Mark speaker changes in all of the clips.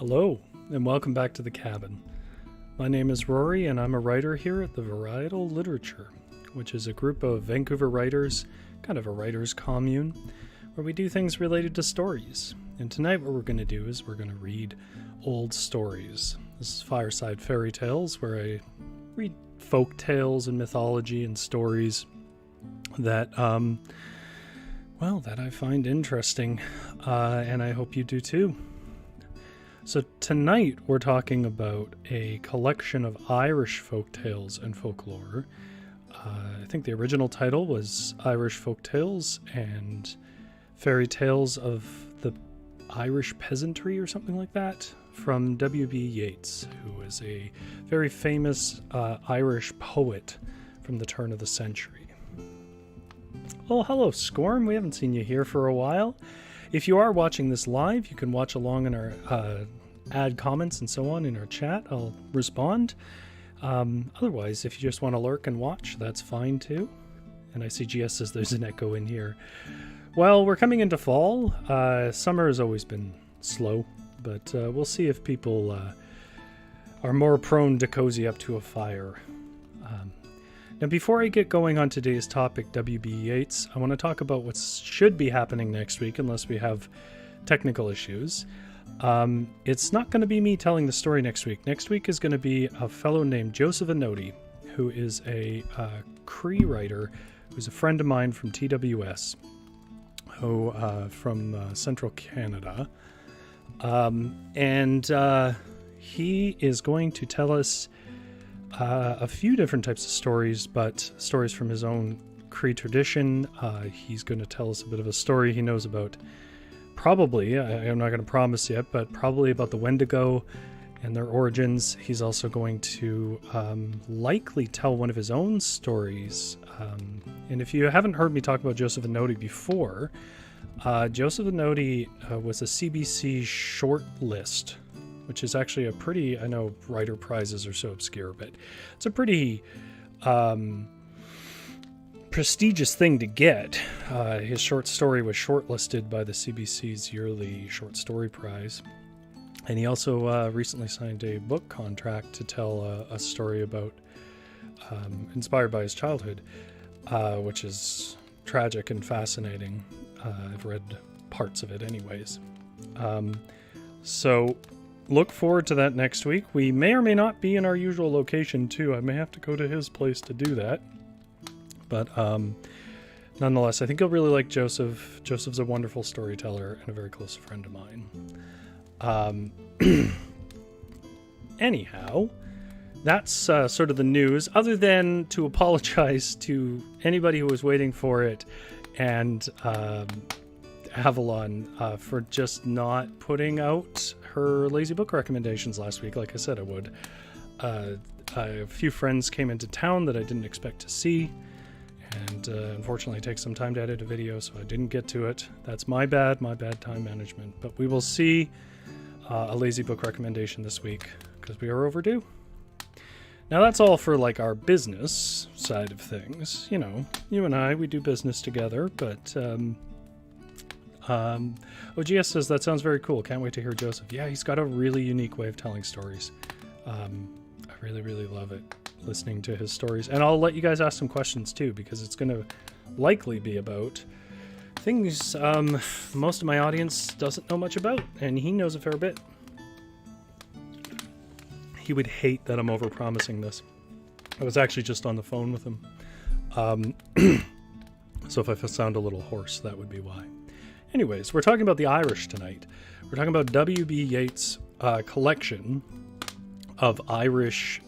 Speaker 1: Hello, and welcome back to the cabin. My name is Rory, and I'm a writer here at the Varietal Literature, which is a group of Vancouver writers, kind of a writer's commune, where we do things related to stories. And tonight what we're going to do is we're going to read old stories. This is Fireside Fairytales, where I read folk tales and mythology and stories that, that I find interesting, and I hope you do too. So tonight we're talking about a collection of Irish folk tales and folklore. I think the original title was Irish Folk Tales and Fairy Tales of the Irish Peasantry or something like that, from W.B. Yeats, who is a very famous Irish poet from the turn of the century. Oh, hello, Scorn. We haven't seen you here for a while. If you are watching this live, you can watch along in our add comments and so on in our chat. I'll respond. Otherwise, if you just want to lurk and watch, that's fine too. And I see GS says there's an echo in here. Well, we're coming into fall. Summer has always been slow, but we'll see if people are more prone to cozy up to a fire. Now, before I get going on today's topic, W.B. Yeats, I want to talk about what should be happening next week, unless we have technical issues. It's not going to be me telling the story next week. Next week is going to be a fellow named Joseph Anoti, who is a Cree writer, who's a friend of mine from TWS, from central Canada. And he is going to tell us a few different types of stories, but stories from his own Cree tradition. He's going to tell us a bit of a story he knows about, probably, I'm not going to promise yet, but probably about the Wendigo and their origins. He's also going to likely tell one of his own stories. And if you haven't heard me talk about Joseph Anoti before, Joseph Anoti was a CBC short list, which is actually a pretty, I know writer prizes are so obscure, but it's a pretty prestigious thing to get. His short story was shortlisted by the CBC's yearly short story prize. And he also recently signed a book contract to tell a story about, inspired by his childhood, which is tragic and fascinating. I've read parts of it anyways. So look forward to that next week. We may or may not be in our usual location too. I may have to go to his place to do that. But nonetheless, I think you'll really like Joseph. Joseph's a wonderful storyteller and a very close friend of mine. Anyhow, that's sort of the news, other than to apologize to anybody who was waiting for it and Avalon for just not putting out her lazy book recommendations last week like I said I would. A few friends came into town that I didn't expect to see, and unfortunately it takes some time to edit a video, so I didn't get to it. That's my bad time management. But we will see a lazy book recommendation this week, because we are overdue. Now that's all for like our business side of things. You know, you and I, we do business together, but OGS says that sounds very cool. Can't wait to hear Joseph. Yeah, he's got a really unique way of telling stories. I really love it, listening to his stories. And I'll let you guys ask some questions too, because it's going to likely be about things most of my audience doesn't know much about, and he knows a fair bit. He would hate that I'm overpromising this. I was actually just on the phone with him. So if I sound a little hoarse, that would be why. Anyways, we're talking about the Irish tonight. We're talking about W.B. Yeats' collection of Irish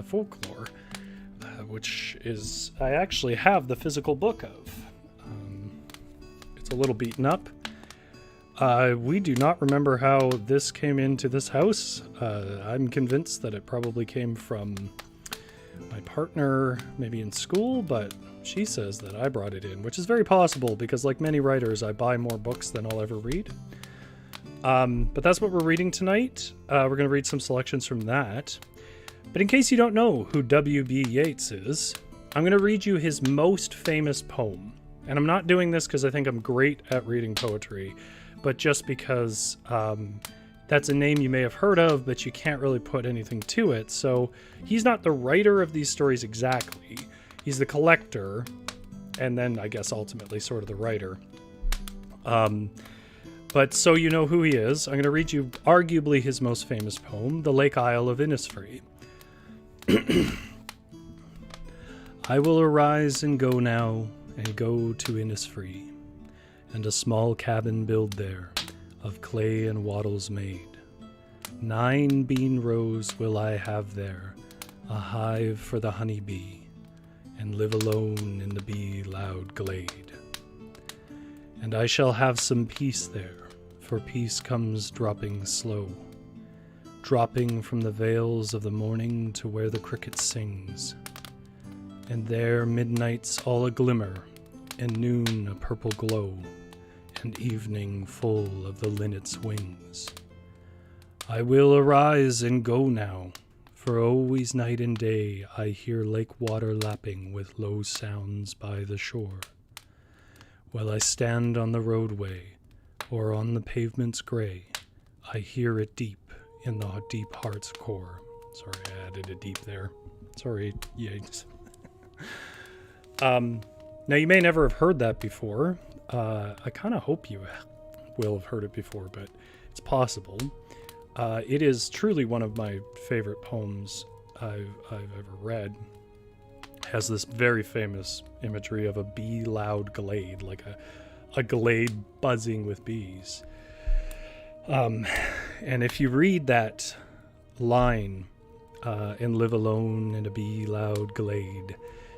Speaker 1: folklore, which is, I actually have the physical book of. It's a little beaten up. We do not remember how this came into this house. I'm convinced that it probably came from my partner, maybe in school, but she says that I brought it in, which is very possible because, like many writers, I buy more books than I'll ever read. But that's what we're reading tonight. We're going to read some selections from that. But in case you don't know who W.B. Yeats is, I'm going to read you his most famous poem. And I'm not doing this because I think I'm great at reading poetry, but just because that's a name you may have heard of, but you can't really put anything to it. So he's not the writer of these stories exactly. He's the collector, and then I guess ultimately sort of the writer. But so you know who he is, I'm going to read you arguably his most famous poem, The Lake Isle of Innisfree. I will arise and go now, and go to Innisfree, and a small cabin build there, of clay and wattles made. 9 bean rows will I have there, a hive for the honey bee, and live alone in the bee-loud glade. And I shall have some peace there, for peace comes dropping slow, dropping from the vales of the morning to where the cricket sings. And there midnight's all a glimmer, and noon a purple glow, and evening full of the linnet's wings. I will arise and go now, for always night and day I hear lake water lapping with low sounds by the shore. While I stand on the roadway, or on the pavement's gray, I hear it deep in the deep heart's core. Sorry, I added a deep there. Sorry, Yeats. Now, you may never have heard that before. I kind of hope you will have heard it before, but it's possible. It is truly one of my favorite poems I've ever read. It has this very famous imagery of a bee-loud glade, like a glade buzzing with bees. And if you read that line, and live alone in a bee-loud glade,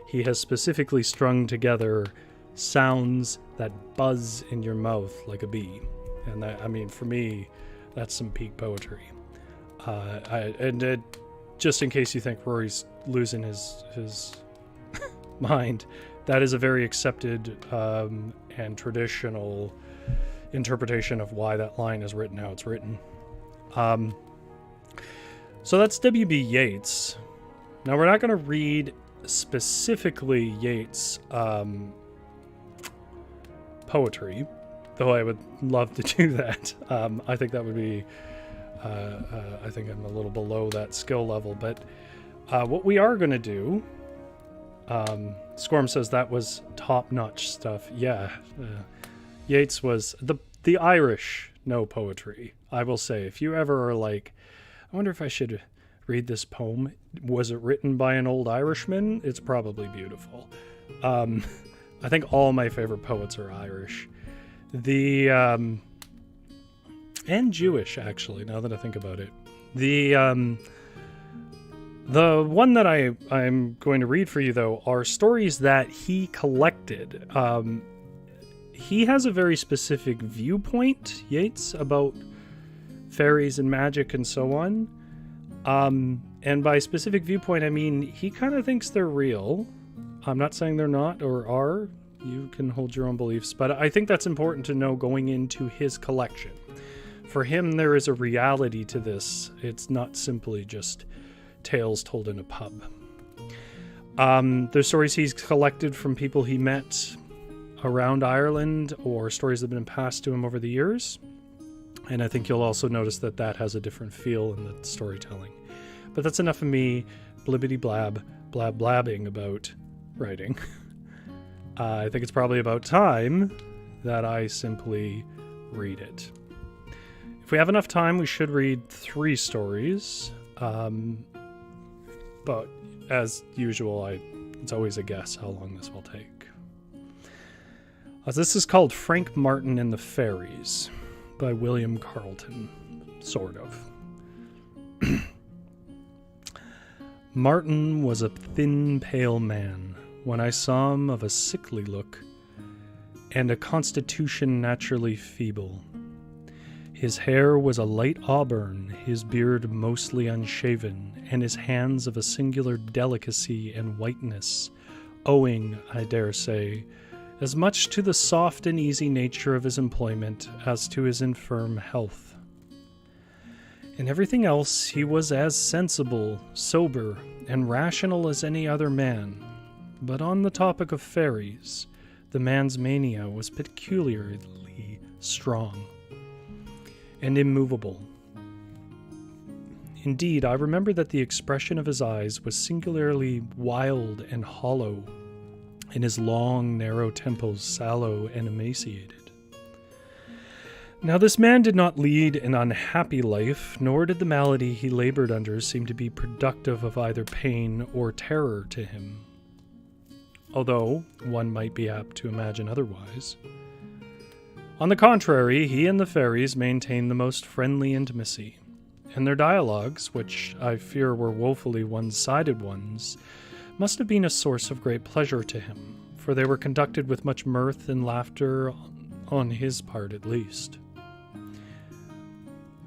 Speaker 1: he has specifically strung together sounds that buzz in your mouth like a bee. And that, I mean, for me, that's some peak poetry. Just in case you think Rory's losing his mind, that is a very accepted and traditional interpretation of why that line is written how it's written. So that's W.B. Yeats. Now, we're not going to read specifically Yeats' poetry, though I would love to do that. I think that would be, I think I'm a little below that skill level, but what we are going to do, Squirm says that was top-notch stuff. Yeah, Yeats was, the Irish know poetry. I will say, if you ever are like, I wonder if I should read this poem, was it written by an old Irishman? It's probably beautiful. I think all my favorite poets are Irish. And Jewish, actually, now that I think about it. The one that I'm going to read for you, though, are stories that he collected. He has a very specific viewpoint, Yeats, about fairies and magic and so on. And by specific viewpoint, I mean he kind of thinks they're real. I'm not saying they're not or are. You can hold your own beliefs, but I think that's important to know going into his collection. For him, there is a reality to this. It's not simply just tales told in a pub. There's stories he's collected from people he met around Ireland, or stories that have been passed to him over the years. And I think you'll also notice that that has a different feel in the storytelling. But that's enough of me blabbing about writing. I think it's probably about time that I simply read it. If we have enough time, we should read 3 stories. But as usual, it's always a guess how long this will take. This is called Frank Martin and the Fairies by William Carleton, sort of. Martin was a thin, pale man, when I saw him of a sickly look, and a constitution naturally feeble. His hair was a light auburn, his beard mostly unshaven, and his hands of a singular delicacy and whiteness, owing, I dare say, as much to the soft and easy nature of his employment as to his infirm health. In everything else he was as sensible, sober, and rational as any other man, but on the topic of fairies, the man's mania was peculiarly strong and immovable, Indeed, I remember that the expression of his eyes was singularly wild and hollow, and his long, narrow temples sallow and emaciated. Now this man did not lead an unhappy life, nor did the malady he labored under seem to be productive of either pain or terror to him, although one might be apt to imagine otherwise. On the contrary, he and the fairies maintained the most friendly intimacy, and their dialogues, which I fear were woefully one-sided ones, must have been a source of great pleasure to him, for they were conducted with much mirth and laughter, on his part at least.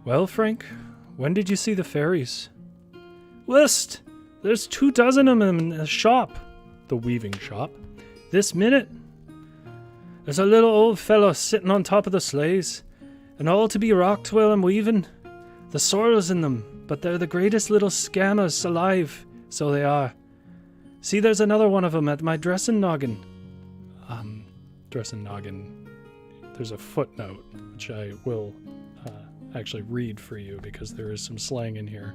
Speaker 1: Well, Frank, when did you see the fairies?
Speaker 2: Whist! There's 24 of 'em in the shop, the weaving shop, this minute. There's a little old fellow sitting on top of the sleighs, and all to be rocked while I'm weaving. The sorrel's in them, but they're the greatest little scammers alive, so they are. See, there's another one of 'em at my dressing noggin.
Speaker 1: Dressing noggin. There's a footnote, which I will actually read for you because there is some slang in here.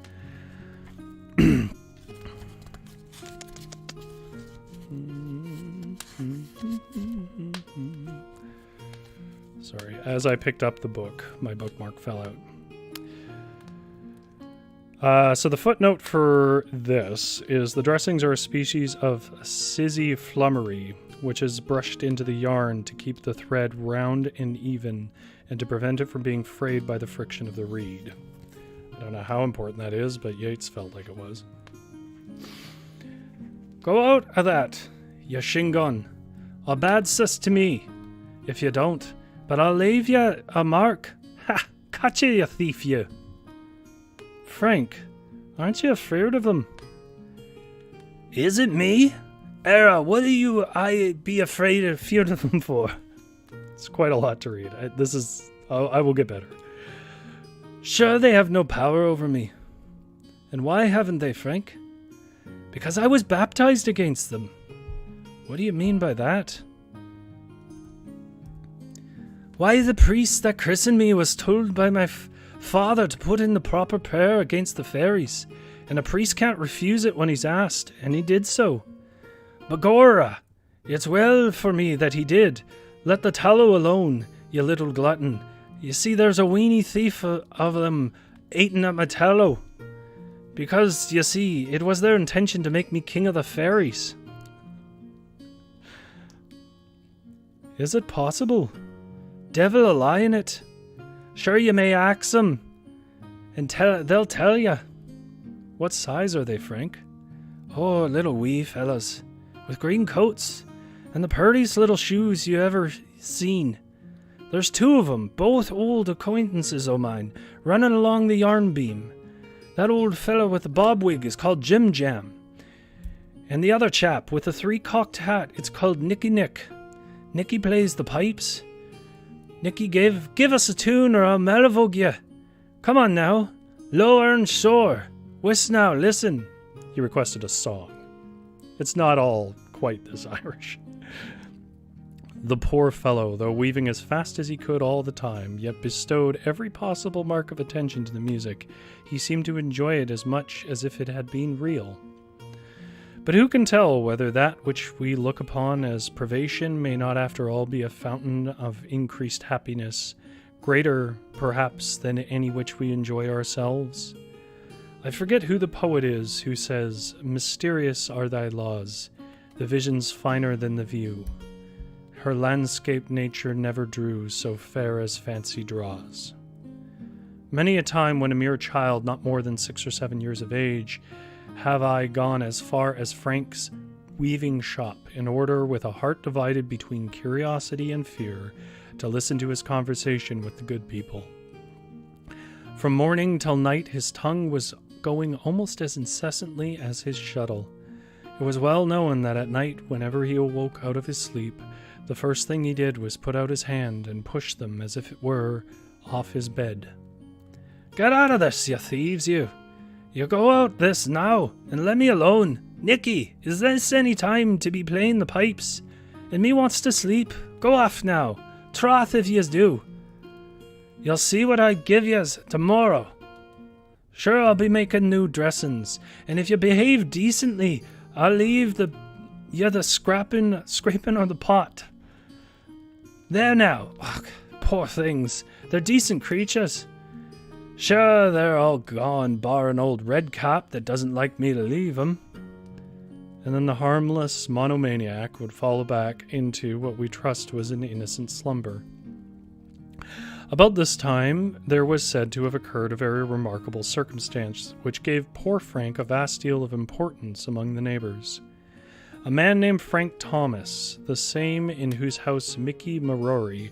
Speaker 1: Sorry, as I picked up the book, my bookmark fell out. So the footnote for this is the dressings are a species of sizzy flummery, which is brushed into the yarn to keep the thread round and even and to prevent it from being frayed by the friction of the reed. I don't know how important that is, but Yeats felt like it was.
Speaker 2: Go out of that, you shingun, or bad sis to me, if you don't, but I'll leave you a mark. Ha! Catch you thief, you! Frank, aren't you afraid of them? Is it me? Era, what do you I be afraid of fearing of them for?
Speaker 1: It's quite a lot to read. I will get better.
Speaker 2: Sure, they have no power over me. And why haven't they, Frank? Because I was baptized against them. What do you mean by that? Why, the priest that christened me was told by my father to put in the proper prayer against the fairies, and a priest can't refuse it when he's asked, and he did so. Begorra, it's well for me that he did. Let the tallow alone, you little glutton. You see, there's a weeny thief of them eating at my tallow. Because, you see, it was their intention to make me king of the fairies.
Speaker 1: Is it possible?
Speaker 2: Devil a lie in it. Sure, you may ax them, and they'll tell you.
Speaker 1: What size are they, Frank?
Speaker 2: Oh, little wee fellas, with green coats, and the purtiest little shoes you ever seen. There's 2 of 'em, both old acquaintances o' mine, running along the yarn beam. That old fellow with the bob wig is called Jim Jam, and the other chap with the 3-cocked hat, it's called Nicky Nick. Nicky plays the pipes. Nicky, give us a tune or I'll melavogue you. Come on now, low and sore. Whist now, listen.
Speaker 1: He requested a song. It's not all quite this Irish. The poor fellow, though weaving as fast as he could all the time, yet bestowed every possible mark of attention to the music, he seemed to enjoy it as much as if it had been real. But who can tell whether that which we look upon as privation may not after all be a fountain of increased happiness, greater, perhaps, than any which we enjoy ourselves? I forget who the poet is who says, "Mysterious are thy laws, the vision's finer than the view. Her landscape nature never drew so fair as fancy draws." Many a time when a mere child, not more than 6 or 7 years of age, have I gone as far as Frank's weaving shop in order, with a heart divided between curiosity and fear, to listen to his conversation with the good people. From morning till night his tongue was going almost as incessantly as his shuttle. It was well known that at night, whenever he awoke out of his sleep, the first thing he did was put out his hand and push them, as if it were, off his bed. "Get out of this, you thieves, you! You go out this now, and let me alone. Nicky, is this any time to be playing the pipes? And me wants to sleep. Go off now. Troth if yez do. You'll see what I give yez tomorrow."
Speaker 2: Sure, I'll be making new dressings, and if you behave decently, I'll leave the scraping on the pot. There now. Ugh, poor things. They're decent creatures. Sure, they're all gone, bar an old redcap that doesn't like me to leave 'em. And then the harmless monomaniac would fall back into what we trust was an innocent slumber. About this time, there was said to have occurred a very remarkable circumstance, which gave poor Frank a vast deal of importance among the neighbors. A man named Frank Thomas, the same in whose house Mickey Rory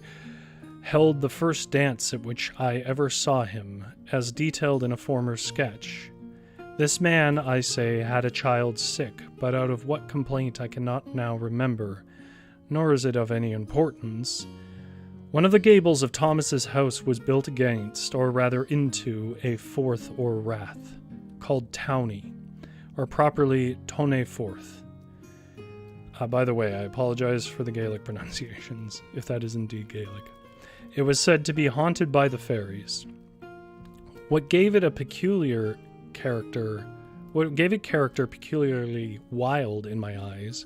Speaker 2: held the first dance at which I ever saw him, as detailed in a former sketch. This man, I say, had a child sick, but out of what complaint I cannot now remember, nor is it of any importance. One of the gables of Thomas's house was built against, or rather into, a forth or rath, called Townie, or properly Tonne Forth. By the way, I apologize for the Gaelic pronunciations, if that is indeed Gaelic. It was said to be haunted by the fairies. What gave it character peculiarly wild in my eyes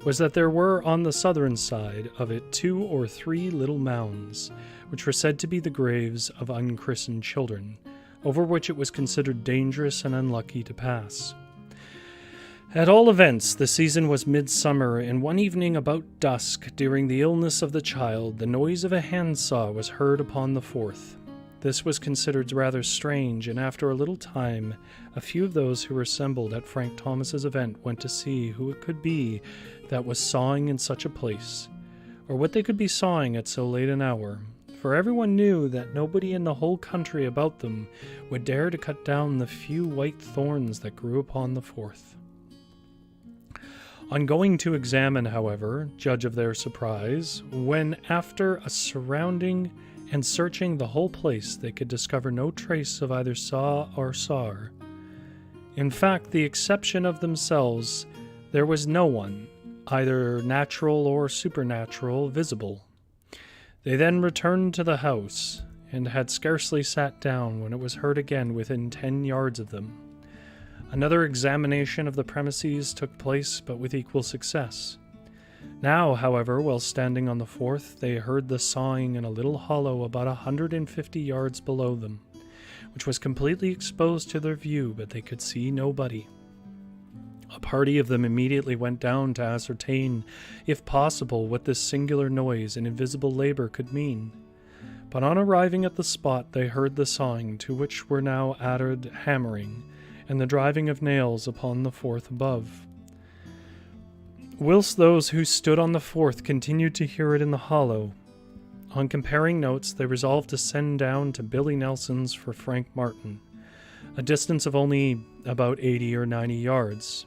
Speaker 2: was that there were on the southern side of it 2 or 3 little mounds, which were said to be the graves of unchristened children, over which it was considered dangerous and unlucky to pass. At all events, the season was midsummer, and one evening about dusk, during the illness of the child, the noise of a handsaw was heard upon the Forth. This was considered rather strange, and after a little time, a few of those who were assembled at Frank Thomas's event went to see who it could be that was sawing in such a place, or what they could be sawing at so late an hour, for everyone knew that nobody in the whole country about them would dare to cut down the few white thorns that grew upon the Forth. On going to examine, however, judge of their surprise, when after a surrounding and searching the whole place they could discover no trace of either saw or sawyer. In fact, the exception of themselves, there was no one, either natural or supernatural, visible. They then returned to the house, and had scarcely sat down when it was heard again within 10 yards of them. Another examination of the premises took place, but with equal success. Now, however, while standing on the Forth, they heard the sawing in a little hollow about 150 yards below them, which was completely exposed to their view, but they could see nobody. A party of them immediately went down to ascertain, if possible, what this singular noise and invisible labor could mean. But on arriving at the spot, they heard the sawing, to which were now added hammering, and the driving of nails upon the Forth above. Whilst those who stood on the Forth continued to hear it in the hollow, on comparing notes, they resolved to send down to Billy Nelson's for Frank Martin, a distance of only about 80 or 90 yards.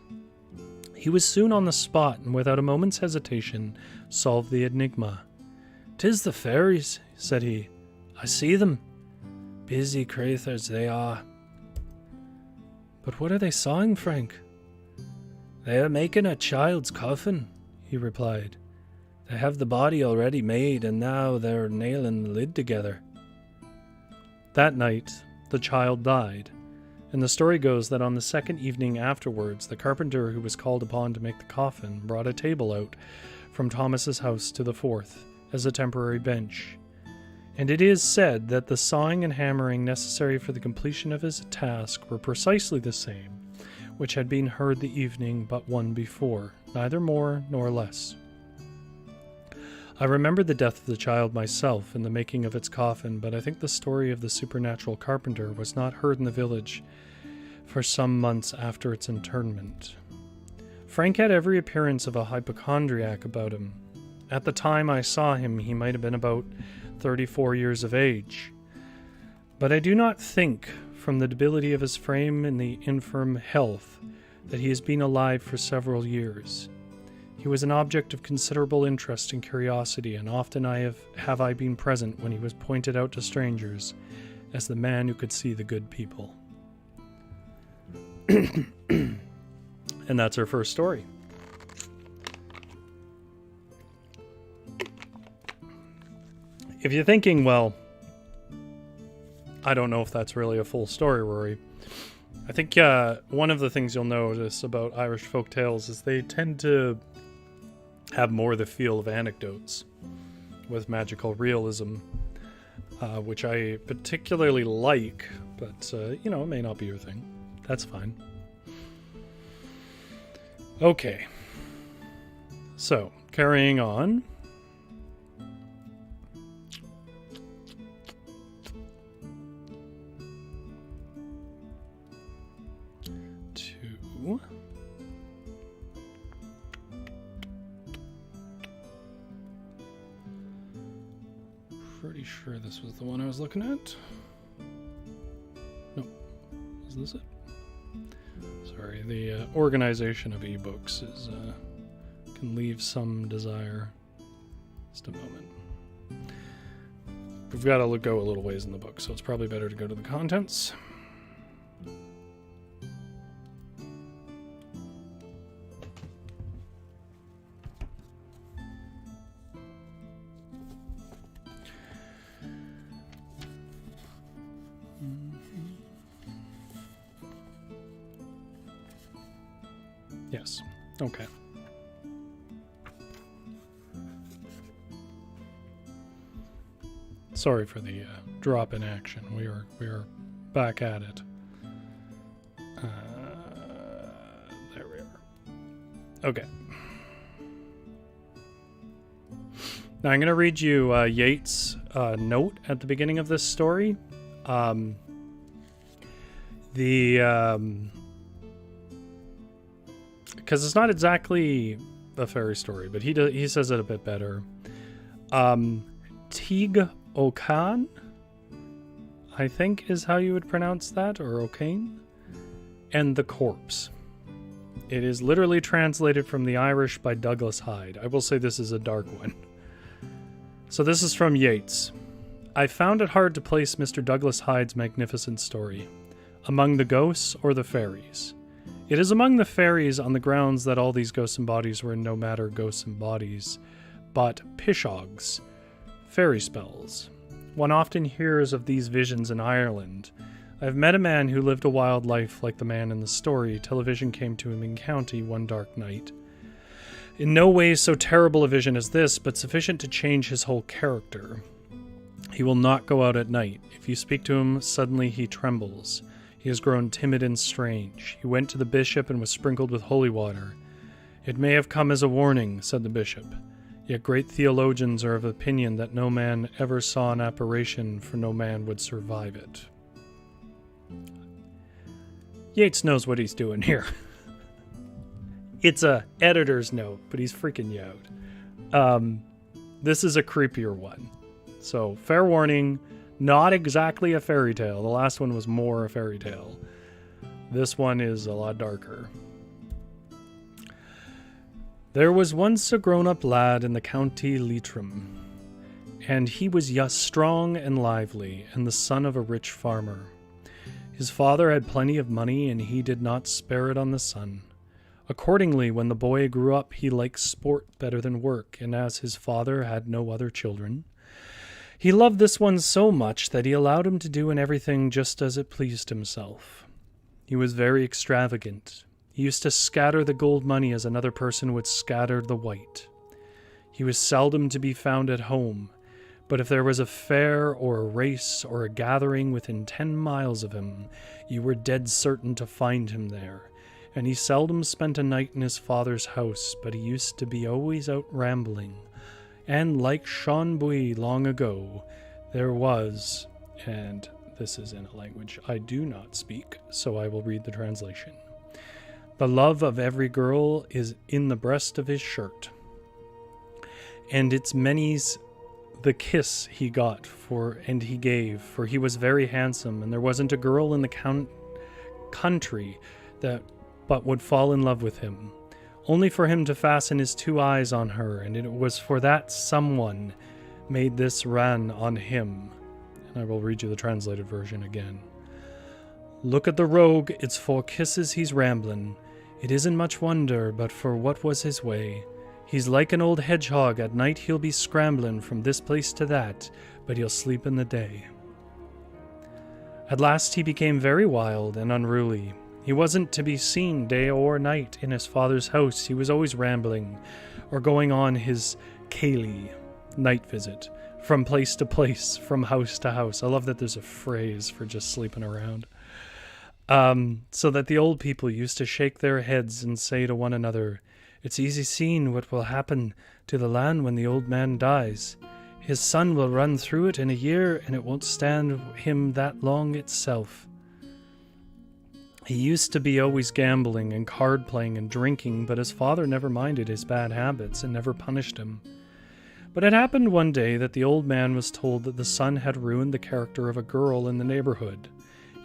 Speaker 2: He was soon on the spot, and without a moment's hesitation, solved the enigma. "'Tis the fairies," said he. "I see them. Busy crathers they are." "But what are they sawing, Frank?" "They are making a child's coffin," he replied. "They have the body already made, and now they're nailing the lid together." That night, the child died, and the story goes that on the second evening afterwards, the carpenter who was called upon to make the coffin brought a table out from Thomas's house to the Forth as a temporary bench. And it is said that the sawing and hammering necessary for the completion of his task were precisely the same which had been heard the evening but one before, neither more nor less. I remember the death of the child myself and the making of its coffin, but I think the story of the supernatural carpenter was not heard in the village for some months after its interment. Frank had every appearance of a hypochondriac about him. At the time I saw him, he might have been about 34 years of age. But I do not think, from the debility of his frame and the infirm health, that he has been alive for several years. He was an object of considerable interest and curiosity, and often have I been present when he was pointed out to strangers as the man who could see the good people. And that's our first story. If you're thinking, well,
Speaker 1: I don't know if that's really a full story, Rory. I think one of the things you'll notice about Irish folk tales is they tend to have more the feel of anecdotes with magical realism, which I particularly like, but, it may not be your thing. That's fine. Okay. So, carrying on. Pretty sure this was the one I was looking at. No. Is this it? Sorry, the organization of ebooks is can leave some desire. Just a moment. We've got to go a little ways in the book, so it's probably better to go to the contents. Yes. Okay. Sorry for the drop in action. We are back at it. There we are. Okay. Now I'm going to read you Yeats' note at the beginning of this story. Because it's not exactly a fairy story, but he says it a bit better. Tig Okan, I think is how you would pronounce that, or Okane, and the Corpse. It is literally translated from the Irish by Douglas Hyde. I will say this is a dark one. So this is from Yeats. I found it hard to place Mr. Douglas Hyde's magnificent story among the ghosts or the fairies. It is among the fairies on the grounds that all these ghosts and bodies were no matter ghosts and bodies, but pishogs, fairy spells. One often hears of these visions in Ireland. I have met a man who lived a wild life like the man in the story till a vision came to him in county one dark night. In no way so terrible a vision as this, but sufficient to change his whole character. He will not go out at night. If you speak to him, suddenly he trembles. He has grown timid and strange. He went to the bishop and was sprinkled with holy water. It may have come as a warning, said the bishop. Yet great theologians are of opinion that no man ever saw an apparition, for no man would survive it. Yeats knows what he's doing here. It's a editor's note, but he's freaking you out. This is a creepier one. So, fair warning, not exactly a fairy tale. The last one was more a fairy tale. This one is a lot darker. There was once a grown-up lad in the county Leitrim, and he was strong and lively, and the son of a rich farmer. His father had plenty of money, and he did not spare it on the son. Accordingly, when the boy grew up, he liked sport better than work, and as his father had no other children, he loved this one so much that he allowed him to do in everything just as it pleased himself. He was very extravagant. He used to scatter the gold money as another person would scatter the white. He was seldom to be found at home, but if there was a fair or a race or a gathering within 10 miles of him, you were dead certain to find him there. And he seldom spent a night in his father's house, but he used to be always out rambling. And like Sean Bui long ago, there was, and this is in a language I do not speak, so I will read the translation. The love of every girl is in the breast of his shirt, and its many's the kiss he got for and he gave, for he was very handsome, and there wasn't a girl in the country that but would fall in love with him, only for him to fasten his 2 eyes on her, and it was for that someone made this ran on him. And I will read you the translated version again. Look at the rogue, it's for kisses he's ramblin'. It isn't much wonder, but for what was his way. He's like an old hedgehog, at night he'll be scramblin' from this place to that, but he'll sleep in the day. At last he became very wild and unruly. He wasn't to be seen day or night in his father's house. He was always rambling or going on his ceilidh, night visit, from place to place, from house to house. I love that there's a phrase for just sleeping around. So that the old people used to shake their heads and say to one another, "It's easy seen what will happen to the land when the old man dies. His son will run through it in a year, and it won't stand him that long itself." He used to be always gambling and card playing and drinking, but his father never minded his bad habits and never punished him. But it happened one day that the old man was told that the son had ruined the character of a girl in the neighborhood,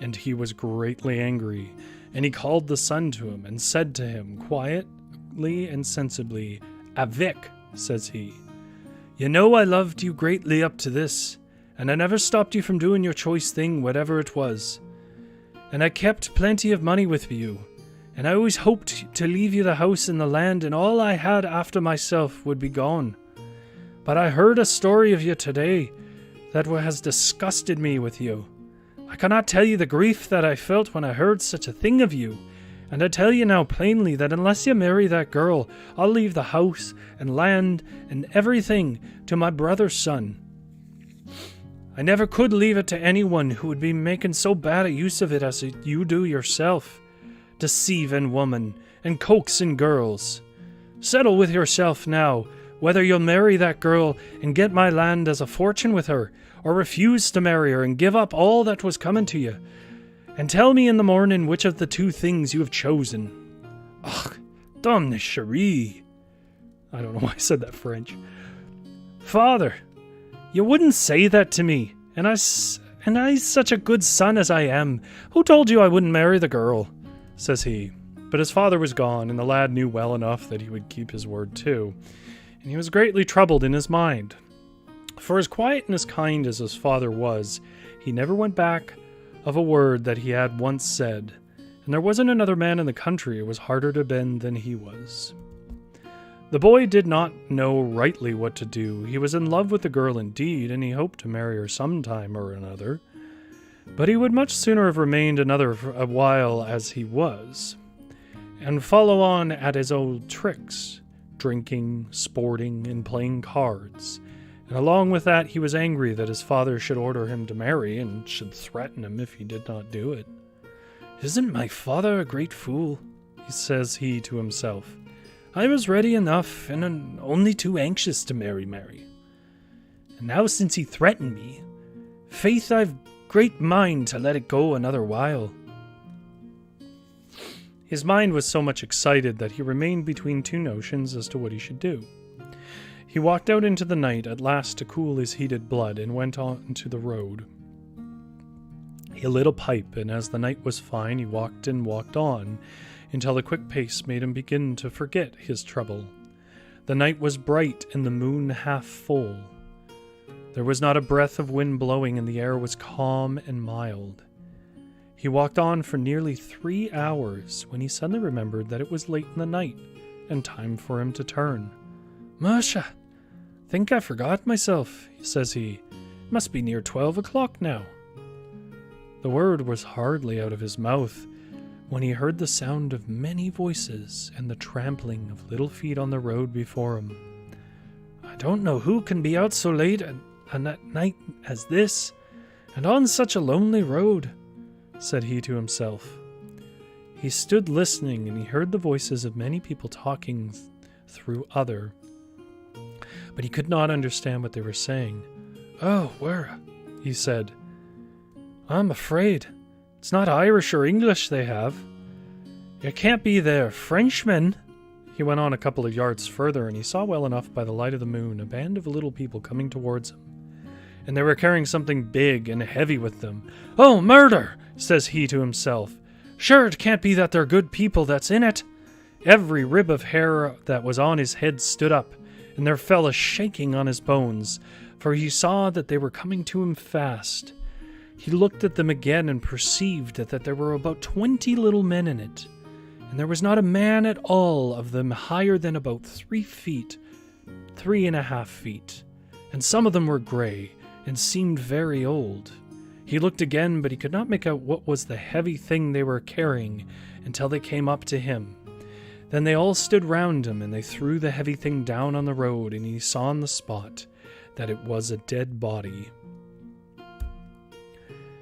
Speaker 1: and he was greatly angry, and he called the son to him and said to him, quietly and sensibly, "Avec," says he, "you know I loved you greatly up to this, and I never stopped you from doing your choice thing, whatever it was. And I kept plenty of money with you, and I always hoped to leave you the house and the land, and all I had after myself would be gone. But I heard a story of you today that has disgusted me with you. I cannot tell you the grief that I felt when I heard such a thing of you, and I tell you now plainly that unless you marry that girl, I'll leave the house and land and everything to my brother's son. I never could leave it to anyone who would be making so bad a use of it as you do yourself, deceiving women and coaxing girls. Settle with yourself now, whether you'll marry that girl and get my land as a fortune with her, or refuse to marry her and give up all that was coming to you. And tell me in the morning which of the two things you have chosen." Ugh, damn cherie. I don't know why I said that French. "Father, you wouldn't say that to me, and I such a good son as I am. Who told you I wouldn't marry the girl?" says he. But his father was gone, and the lad knew well enough that he would keep his word too, and he was greatly troubled in his mind. For as quiet and as kind as his father was, he never went back of a word that he had once said, and there wasn't another man in the country it was harder to bend than he was. The boy did not know rightly what to do. He was in love with the girl indeed, and he hoped to marry her sometime or another, but he would much sooner have remained a while as he was, and follow on at his old tricks, drinking, sporting, and playing cards. And along with that, he was angry that his father should order him to marry and should threaten him if he did not do it. "Isn't my father a great fool?" says he to himself. "I was ready enough and only too anxious to marry Mary. And now since he threatened me, faith I've great mind to let it go another while." His mind was so much excited that he remained between two notions as to what he should do. He walked out into the night at last to cool his heated blood and went on to the road. He lit a pipe, and as the night was fine, he walked and walked on, until the quick pace made him begin to forget his trouble. The night was bright and the moon half full. There was not a breath of wind blowing, and the air was calm and mild. He walked on for nearly 3 hours when he suddenly remembered that it was late in the night and time for him to turn. "Musha, think I forgot myself," says he. "It must be near 12 o'clock now." The word was hardly out of his mouth when he heard the sound of many voices and the trampling of little feet on the road before him. "I don't know who can be out so late at a night as this, and on such a lonely road," said he to himself. He stood listening, and he heard the voices of many people talking through other, but he could not understand what they were saying. "Oh, where?" he said. "I'm afraid it's not Irish or English they have. It can't be they're Frenchmen." He went on a couple of yards further, and he saw well enough by the light of the moon a band of little people coming towards him, and they were carrying something big and heavy with them. "Oh, murder!" says he to himself. "Sure it can't be that they're good people that's in it." Every rib of hair that was on his head stood up, and there fell a shaking on his bones, for he saw that they were coming to him fast. He looked at them again and perceived that there were about 20 little men in it, and there was not a man at all of them higher than about 3 feet, 3.5 feet, and some of them were gray and seemed very old. He He looked again, but he could not make out what was the heavy thing they were carrying until they came up to him. Then they all stood round him, and they threw the heavy thing down on the road, and he saw on the spot that it was a dead body.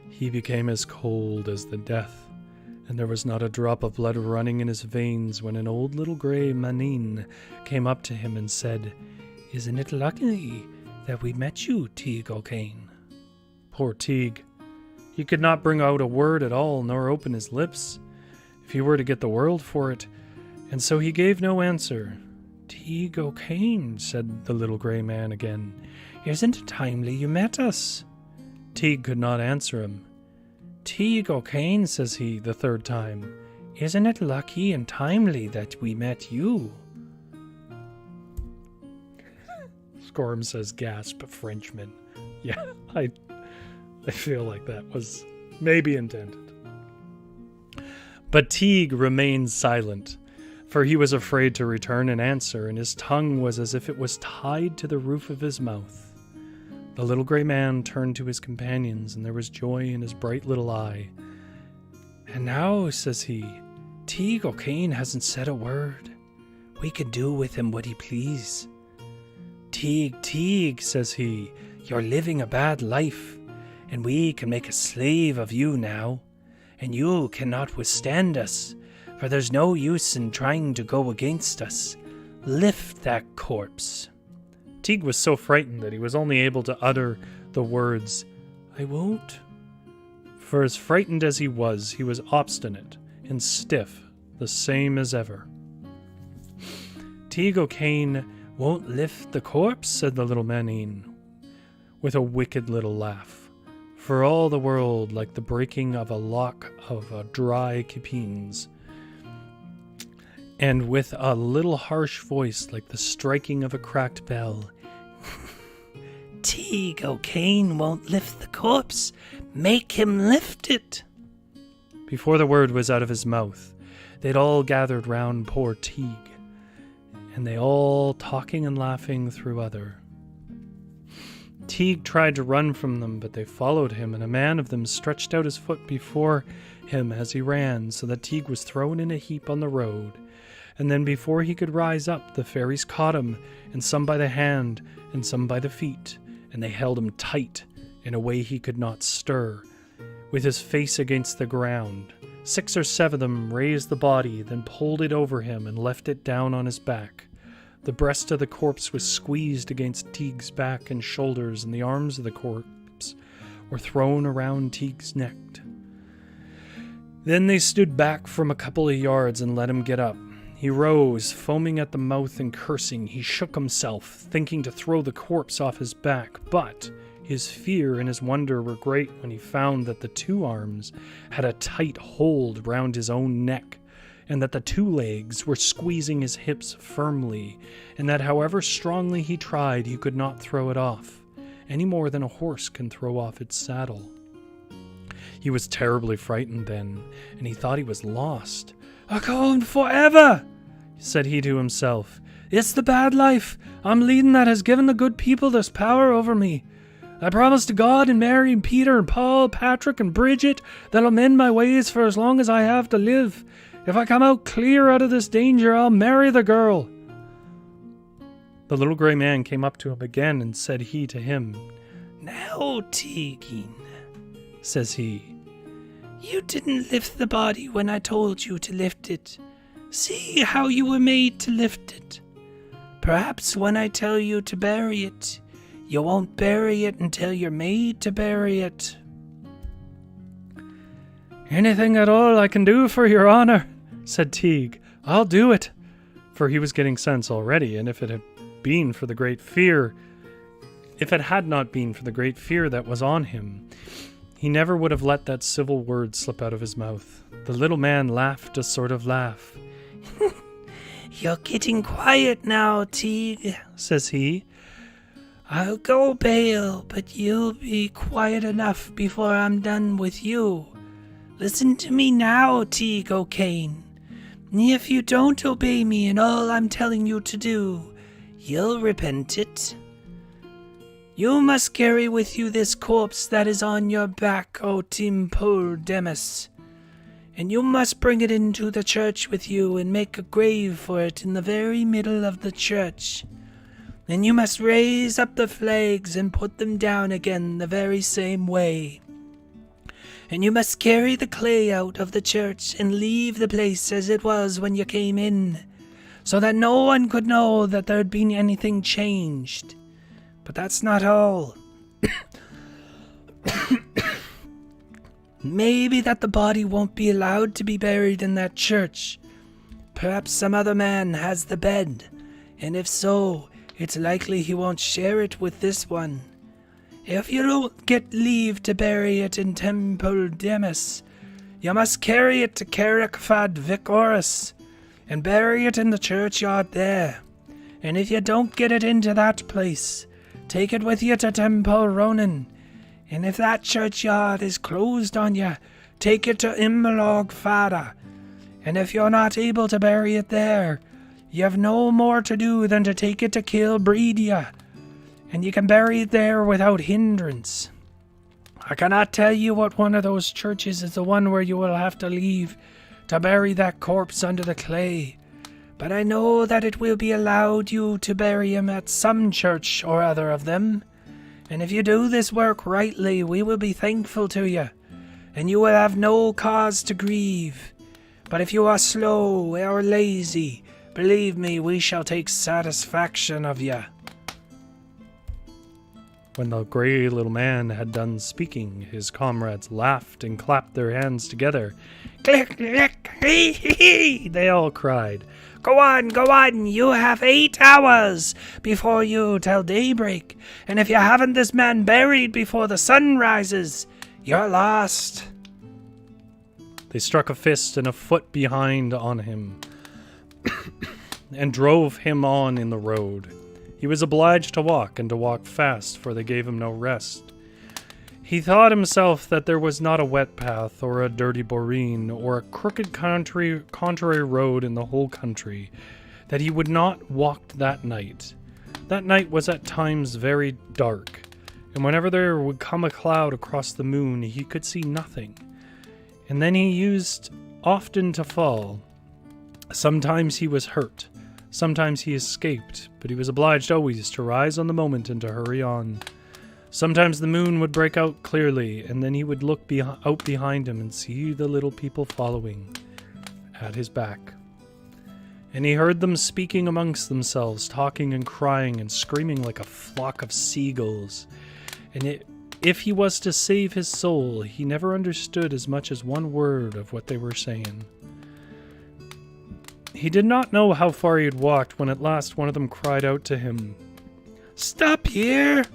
Speaker 1: He became as cold as the death, and there was not a drop of blood running in his veins when an old little grey maneen came up to him and said, "Isn't it lucky that we met you, Teague O'Kane?" Poor Teague. He could not bring out a word at all, nor open his lips, if he were to get the world for it, and so he gave no answer. "Teague O'Kane," said the little grey man again, "isn't it timely you met us?" Teague could not answer him. "Teague O'Kane," says he the third time, "isn't it lucky and timely that we met you?" Scorm says, "Gasp, Frenchman." Yeah, I feel like that was maybe intended. But Teague remained silent, for he was afraid to return an answer, and his tongue was as if it was tied to the roof of his mouth. The little grey man turned to his companions, and there was joy in his bright little eye. "And now," says he, "Teague O'Kane hasn't said a word. We can do with him what he please. Teague, says he, you're living a bad life, and we can make a slave of you now, and you cannot withstand us, for there's no use in trying to go against us. Lift that corpse." Teague was so frightened that he was only able to utter the words, "I won't." For as frightened as he was obstinate and stiff, the same as ever. "Teague O'Kane won't lift the corpse," said the little maneen, with a wicked little laugh, for all the world like the breaking of a lock of dry kippines, and with a little harsh voice like the striking of a cracked bell. "Teague O'Kane won't lift the corpse. Make him lift it." Before the word was out of his mouth, they'd all gathered round poor Teague, and they all talking and laughing through other. Teague tried to run from them, but they followed him, and a man of them stretched out his foot before him as he ran, so that Teague was thrown in a heap on the road. And then before he could rise up, the fairies caught him, and some by the hand, and some by the feet, and they held him tight in a way he could not stir, with his face against the ground. 6 or 7 of them raised the body, then pulled it over him and left it down on his back. The breast of the corpse was squeezed against Teague's back and shoulders, and the arms of the corpse were thrown around Teague's neck. Then they stood back from a couple of yards and let him get up. He rose, foaming at the mouth and cursing. He shook himself, thinking to throw the corpse off his back, but his fear and his wonder were great when he found that the 2 arms had a tight hold round his own neck, and that the 2 legs were squeezing his hips firmly, and that however strongly he tried, he could not throw it off, any more than a horse can throw off its saddle. He was terribly frightened then, and he thought he was lost. "I'm going forever," said he to himself. "It's the bad life I'm leading that has given the good people this power over me. I promised to God and Mary and Peter and Paul, Patrick and Bridget that I'll mend my ways for as long as I have to live. If I come out clear out of this danger, I'll marry the girl." The little grey man came up to him again, and said he to him, "Now, Teague," says he, "you didn't lift the body when I told you to lift it. See how you were made to lift it. Perhaps when I tell you to bury it, you won't bury it until you're made to bury it." "Anything at all I can do for your honor," said Teague, "I'll do it." For he was getting sense already, and if it had not been for the great fear that was on him, he never would have let that civil word slip out of his mouth. The little man laughed a sort of laugh. "You're getting quiet now, Teague," says he. "I'll go bail, but you'll be quiet enough before I'm done with you. Listen to me now, Teague O'Kane. If you don't obey me in all I'm telling you to do, you'll repent it."
Speaker 2: You must carry with you this corpse that is on your back, O Timpul Demis, and you must bring it into the church with you and make a grave for it in the very middle of the church. And you must raise up the flags and put them down again the very same way. And you must carry the clay out of the church and leave the place as it was when you came in, so that no one could know that there had been anything changed. But that's not all. Maybe that the body won't be allowed to be buried in that church. Perhaps some other man has the bed, and if so, it's likely he won't share it with this one. If you don't get leave to bury it in Temple Demis, you must carry it to Carrickfad Vicoris and bury it in the churchyard there. And if you don't get it into that place, take it with you to Temple Ronan. And if that churchyard is closed on you, take it to Imlog Fada. And if you're not able to bury it there, you have no more to do than to take it to Kilbreedia, and you can bury it there without hindrance. I cannot tell you what one of those churches is the one where you will have to leave to bury that corpse under the clay, but I know that it will be allowed you to bury him at some church or other of them. And if you do this work rightly, we will be thankful to you, and you will have no cause to grieve. But if you are slow or lazy, believe me, we shall take satisfaction of you.
Speaker 1: When the grey little man had done speaking, his comrades laughed and clapped their hands together. "Click, click, hee, hee, hee," they all cried. Go on, you have 8 hours before you till daybreak, and if you haven't this man buried before the sun rises, you're lost." They struck a fist and a foot behind on him and drove him on in the road. He was obliged to walk, and to walk fast, for they gave him no rest. He thought himself that there was not a wet path, or a dirty boreen, or a crooked contrary road in the whole country, that he would not walk that night. That night was at times very dark, and whenever there would come a cloud across the moon, he could see nothing. And then he used often to fall. Sometimes he was hurt. Sometimes he escaped, but he was obliged always to rise on the moment and to hurry on. Sometimes the moon would break out clearly, and then he would look out behind him and see the little people following at his back. And he heard them speaking amongst themselves, talking and crying and screaming like a flock of seagulls. And if he was to save his soul, he never understood as much as one word of what they were saying. He did not know how far he had walked when at last one of them cried out to him, "Stop here!"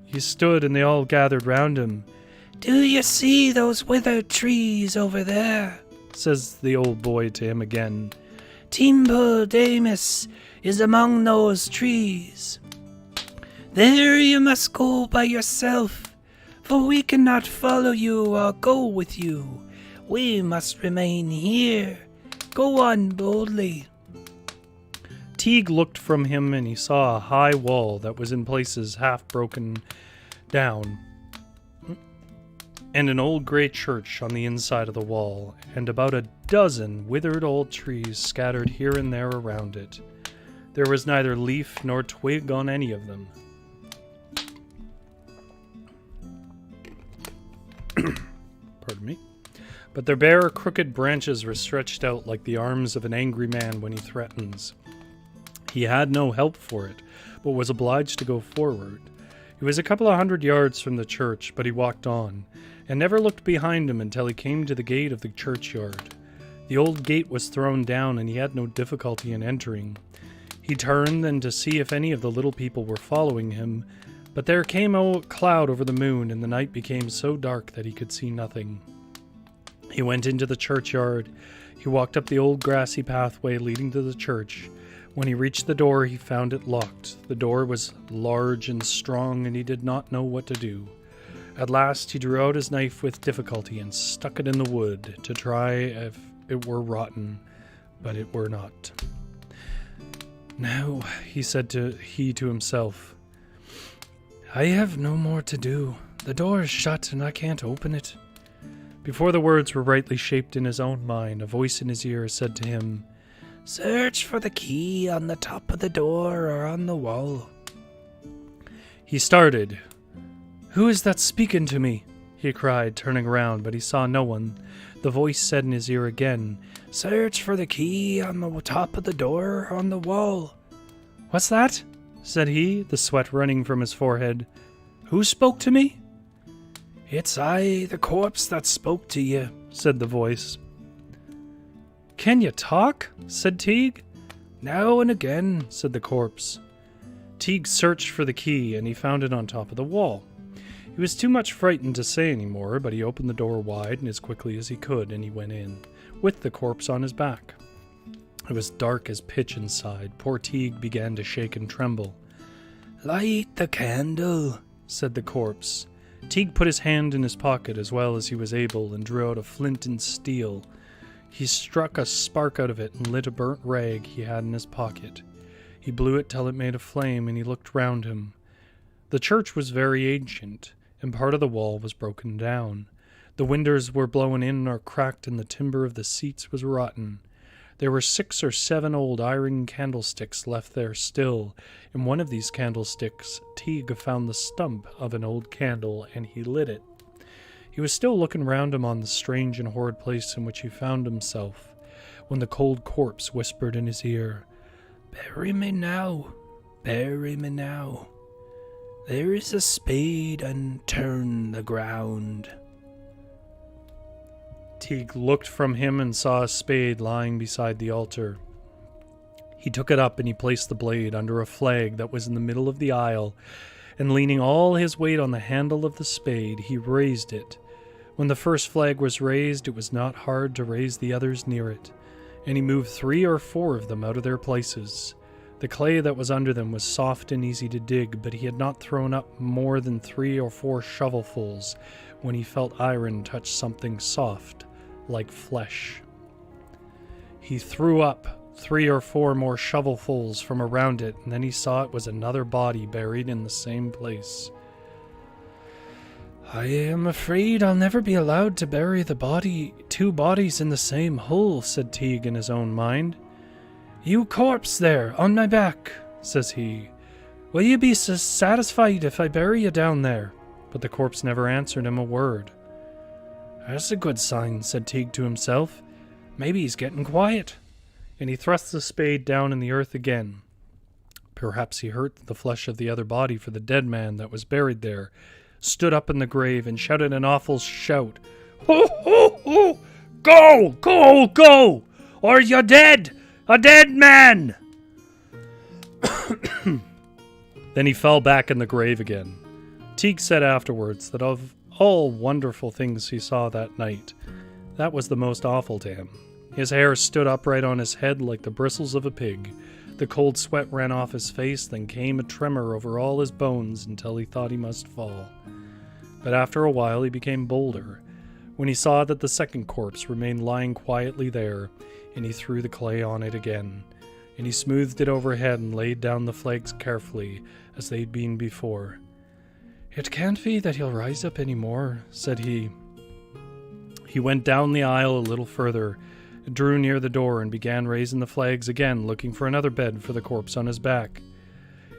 Speaker 1: He stood, and they all gathered round him. "Do you see those withered trees over there?" says the old boy to him again. "Timpul Demis is among those trees. There you must go by yourself, for we cannot follow you or go with you. We must remain here. Go on boldly." Teague looked from him, and he saw a high wall that was in places half broken down, and an old grey church on the inside of the wall, and about a dozen withered old trees scattered here and there around it. There was neither leaf nor twig on any of them. Pardon me. But their bare, crooked branches were stretched out like the arms of an angry man when he threatens. He had no help for it, but was obliged to go forward. He was a couple of 100 yards from the church, but he walked on, and never looked behind him until he came to the gate of the churchyard. The old gate was thrown down, and he had no difficulty in entering. He turned then to see if any of the little people were following him, but there came a cloud over the moon, and the night became so dark that he could see nothing. He went into the churchyard. He walked up the old grassy pathway leading to the church. When he reached the door, he found it locked. The door was large and strong, and he did not know what to do. At last he drew out his knife with difficulty and stuck it in the wood to try if it were rotten, but it were not. "Now," he said to himself,
Speaker 2: I have no more to do. The door is shut and I can't open it.
Speaker 1: Before the words were rightly shaped in his own mind, a voice in his ear said to him,
Speaker 2: Search for the key on the top of the door or on the wall.
Speaker 1: He started. Who is that speaking to me? He cried, turning around, but he saw no one. The voice said in his ear again,
Speaker 2: Search for the key on the top of the door or on the wall.
Speaker 1: What's that? Said he, the sweat running from his forehead. Who spoke to me?
Speaker 2: It's I, the corpse that spoke to you, said the voice.
Speaker 1: Can you talk? Said Teague.
Speaker 2: Now and again, said the corpse.
Speaker 1: Teague searched for the key, and he found it on top of the wall. He was too much frightened to say any more, but he opened the door wide and as quickly as he could, and he went in, with the corpse on his back. It was dark as pitch inside. Poor Teague began to shake and tremble.
Speaker 2: Light the candle, said the corpse.
Speaker 1: Teague put his hand in his pocket as well as he was able and drew out a flint and steel. He struck a spark out of it and lit a burnt rag he had in his pocket. He blew it till it made a flame, and he looked round him. The church was very ancient, and part of the wall was broken down. The windows were blown in or cracked, and the timber of the seats was rotten. There were 6 or 7 old iron candlesticks left there still. In one of these candlesticks, Teague found the stump of an old candle, and he lit it. He was still looking round him on the strange and horrid place in which he found himself, when the cold corpse whispered in his ear, Bury me now, bury me now. There is a spade and turn the ground. Teague looked from him and saw a spade lying beside the altar. He took it up and he placed the blade under a flag that was in the middle of the aisle, and leaning all his weight on the handle of the spade, he raised it. When the first flag was raised, it was not hard to raise the others near it, and he moved 3 or 4 of them out of their places. The clay that was under them was soft and easy to dig, but he had not thrown up more than 3 or 4 shovelfuls when he felt iron touch something soft, like flesh. He threw up 3 or 4 more shovelfuls from around it, and then he saw it was another body buried in the same place.
Speaker 2: I am afraid I'll never be allowed to bury 2 bodies in the same hole, said Teague in his own mind. You corpse there, on my back, says he. Will you be satisfied if I bury you down there? But the corpse never answered him a word. That's a good sign, said Teague to himself. Maybe he's getting quiet. And he thrust the spade down in the earth again. Perhaps he hurt the flesh of the other body, for the dead man that was buried there stood up in the grave and shouted an awful shout. Ho, ho, ho! Go, go, go! Or you're dead! A dead man! Then he fell back in the grave again. Teague said afterwards that of all wonderful things he saw that night, that was the most awful to him. His hair stood upright on his head like the bristles of a pig. The cold sweat ran off his face, then came a tremor over all his bones until he thought he must fall. But after a while he became bolder, when he saw that the second corpse remained lying quietly there, and he threw the clay on it again, and he smoothed it overhead and laid down the flags carefully, as they'd been before. It can't be that he'll rise up any more, said he. He went down the aisle a little further, drew near the door, and began raising the flags again, looking for another bed for the corpse on his back.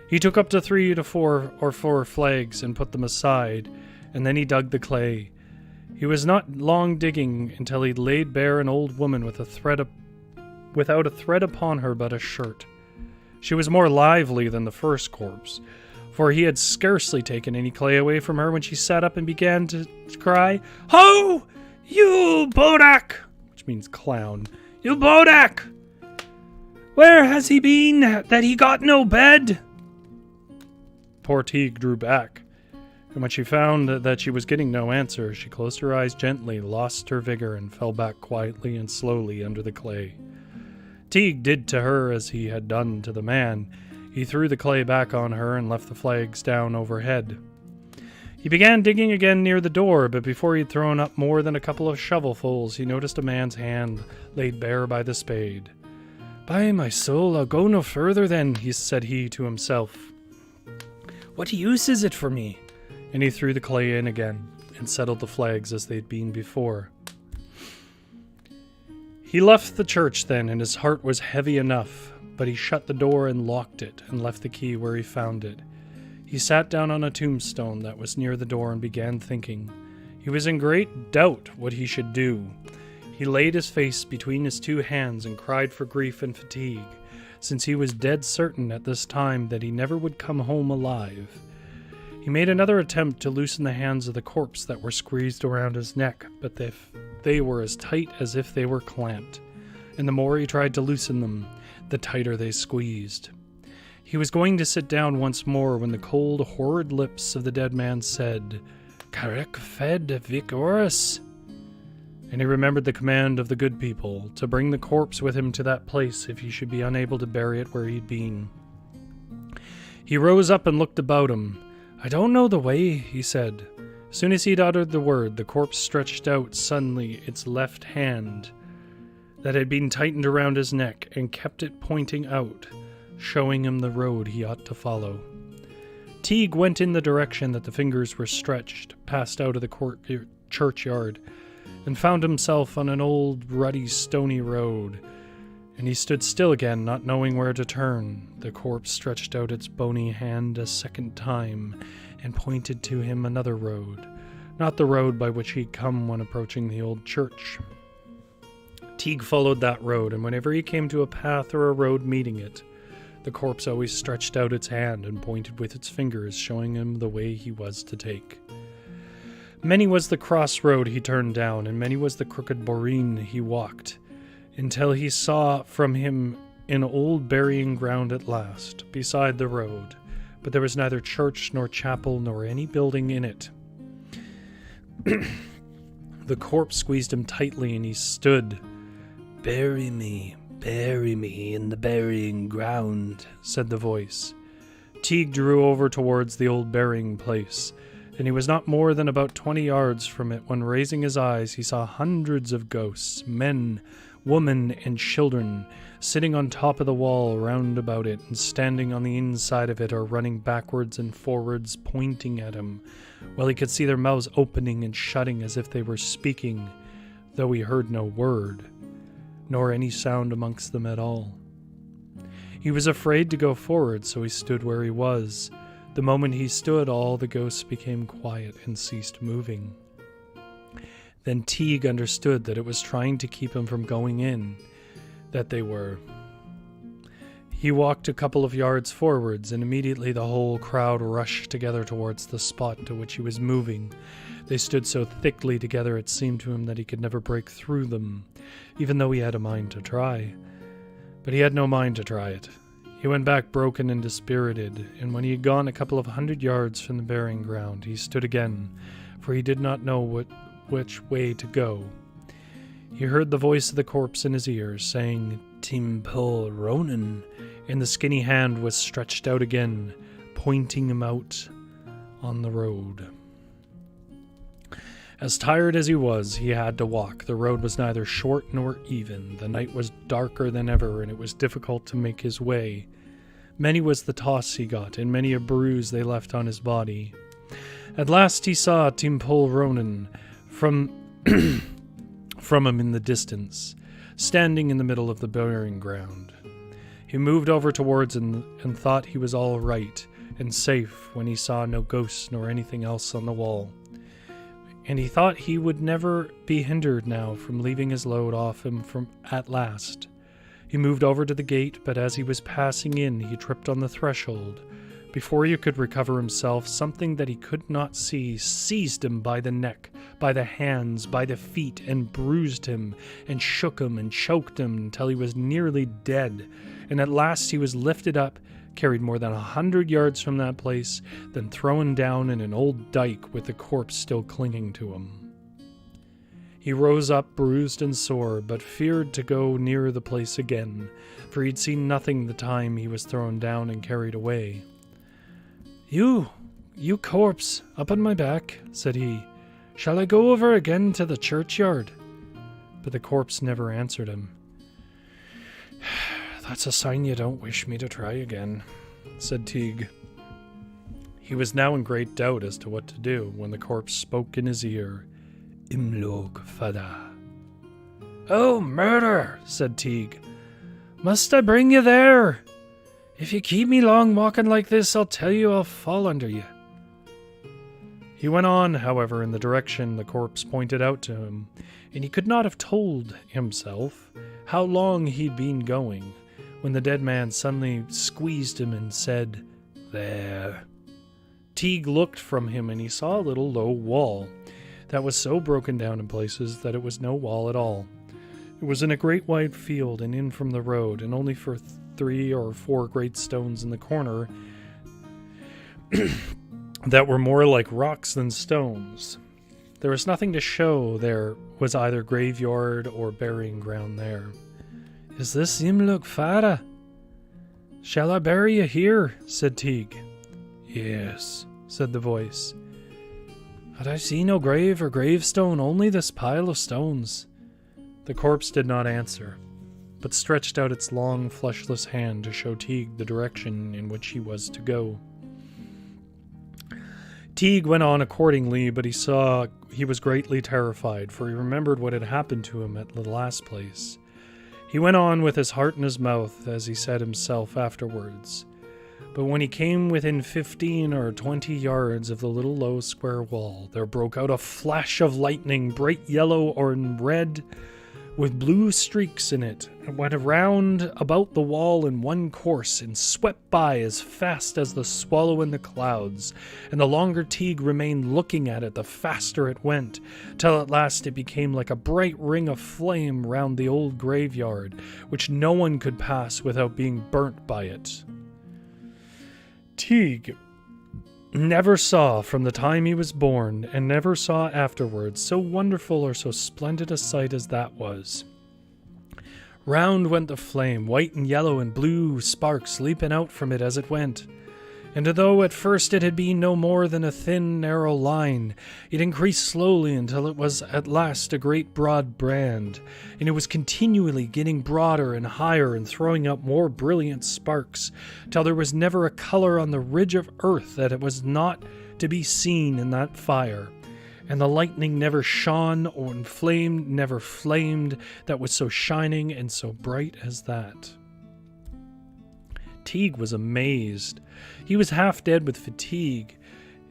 Speaker 2: He took up to 3 to 4 or 4 flags and put them aside, and then he dug the clay. He was not long digging until he laid bare an old woman without a thread upon her but a shirt. She was more lively than the first corpse, for he had scarcely taken any clay away from her when she sat up and began to cry, Ho! You Bodak! Which means clown. You Bodak! Where has he been that he got no bed? Poor Teague drew back, and when she found that she was getting no answer, she closed her eyes gently, lost her vigor, and fell back quietly and slowly under the clay. Teague did to her as he had done to the man. He threw the clay back on her and left the flags down overhead. He began digging again near the door, but before he had thrown up more than a couple of shovelfuls, he noticed a man's hand laid bare by the spade. By my soul, I'll go no further then, said he to himself. What use is it for me?
Speaker 1: And he threw the clay in again and settled the flags as they'd been before. He left the church then, and his heart was heavy enough, but he shut the door and locked it and left the key where he found it. He sat down on a tombstone that was near the door and began thinking. He was in great doubt what he should do. He laid his face between his two hands and cried for grief and fatigue, since he was dead certain at this time that he never would come home alive. He made another attempt to loosen the hands of the corpse that were squeezed around his neck, but they were as tight as if they were clamped, and the more he tried to loosen them, the tighter they squeezed. He was going to sit down once more when the cold, horrid lips of the dead man said, "Carec fed vicoris," and he remembered the command of the good people to bring the corpse with him to that place if he should be unable to bury it where he'd been. He rose up and looked about him. "I don't know the way," he said. As soon as he'd uttered the word, the corpse stretched out suddenly its left hand that had been tightened around his neck and kept it pointing out, showing him the road he ought to follow. Teague went in the direction that the fingers were stretched, passed out of the churchyard, and found himself on an old, ruddy, stony road, and he stood still again, not knowing where to turn. The corpse stretched out its bony hand a second time and pointed to him another road, not the road by which he'd come when approaching the old church. Teague followed that road, and whenever he came to a path or a road meeting it, the corpse always stretched out its hand and pointed with its fingers, showing him the way he was to take. Many was the cross road he turned down, and many was the crooked boreen he walked, until he saw from him an old burying ground at last, beside the road, but there was neither church nor chapel nor any building in it. The corpse squeezed him tightly, and he stood. Bury me in the burying ground," said the voice. Teague drew over towards the old burying place, and he was not more than about 20 yards from it when, raising his eyes, he saw hundreds of ghosts, men, women, and children, sitting on top of the wall round about it, and standing on the inside of it or running backwards and forwards, pointing at him, while he could see their mouths opening and shutting as if they were speaking, though he heard no word, nor any sound amongst them at all. He was afraid to go forward, so he stood where he was. The moment he stood, all the ghosts became quiet and ceased moving. Then Teague understood that it was trying to keep him from going in, that they were. He walked a couple of yards forwards, and immediately the whole crowd rushed together towards the spot to which he was moving. They stood so thickly together it seemed to him that he could never break through them, even though he had a mind to try. But he had no mind to try it. He went back broken and dispirited, and when he had gone a couple of 100 yards from the burying ground, he stood again, for he did not know which way to go. He heard the voice of the corpse in his ears, saying, "Timpol Ronan," and the skinny hand was stretched out again, pointing him out on the road. As tired as he was, he had to walk. The road was neither short nor even. The night was darker than ever, and it was difficult to make his way. Many was the toss he got, and many a bruise they left on his body. At last he saw Timpol Ronan from him in the distance, standing in the middle of the burying ground. He moved over towards him and thought he was all right and safe when he saw no ghosts nor anything else on the wall. And he thought he would never be hindered now from leaving his load off him at last. He moved over to the gate, but as he was passing in, he tripped on the threshold. Before he could recover himself, something that he could not see seized him by the neck, by the hands, by the feet, and bruised him, and shook him, and choked him until he was nearly dead. And at last he was lifted up, carried more than 100 yards from that place, then thrown down in an old dike with the corpse still clinging to him. He rose up bruised and sore, but feared to go near the place again, for he'd seen nothing the time he was thrown down and carried away. You corpse, up on my back," said he. "Shall I go over again to the churchyard?" But the corpse never answered him. "That's a sign you don't wish me to try again," said Teague. He was now in great doubt as to what to do when the corpse spoke in his ear. Imlog fada.
Speaker 2: "Oh, murder," said Teague. "Must I bring you there? If you keep me long walking like this, I'll tell you I'll fall under you."
Speaker 1: He went on, however, in the direction the corpse pointed out to him, and he could not have told himself how long he'd been going, when the dead man suddenly squeezed him and said, "There." Teague looked from him, and he saw a little low wall that was so broken down in places that it was no wall at all. It was in a great wide field and in from the road, and only for 3 or 4 great stones in the corner that were more like rocks than stones. There was nothing to show there was either graveyard or burying ground there.
Speaker 2: "Is this Imluk Fada? Shall I bury you here?" said Teague.
Speaker 1: "Yes," said the voice.
Speaker 2: "But I see no grave or gravestone, only this pile of stones."
Speaker 1: The corpse did not answer, but stretched out its long, fleshless hand to show Teague the direction in which he was to go. Teague went on accordingly, but he was greatly terrified, for he remembered what had happened to him at the last place. He went on with his heart in his mouth, as he said himself afterwards. But when he came within 15 or 20 yards of the little low square wall, there broke out a flash of lightning, bright yellow or red, with blue streaks in it, and went around about the wall in one course, and swept by as fast as the swallow in the clouds. And the longer Teague remained looking at it, the faster it went, till at last it became like a bright ring of flame round the old graveyard, which no one could pass without being burnt by it. Teague never saw from the time he was born, and never saw afterwards, so wonderful or so splendid a sight as that was. Round went the flame, white and yellow and blue sparks leaping out from it as it went. And though at first it had been no more than a thin, narrow line, it increased slowly until it was at last a great broad brand, and it was continually getting broader and higher and throwing out more brilliant sparks, till there was never a color on the ridge of earth that it was not to be seen in that fire, and the lightning never shone or never flamed that was so shining and so bright as that. Teague was amazed. He was half dead with fatigue,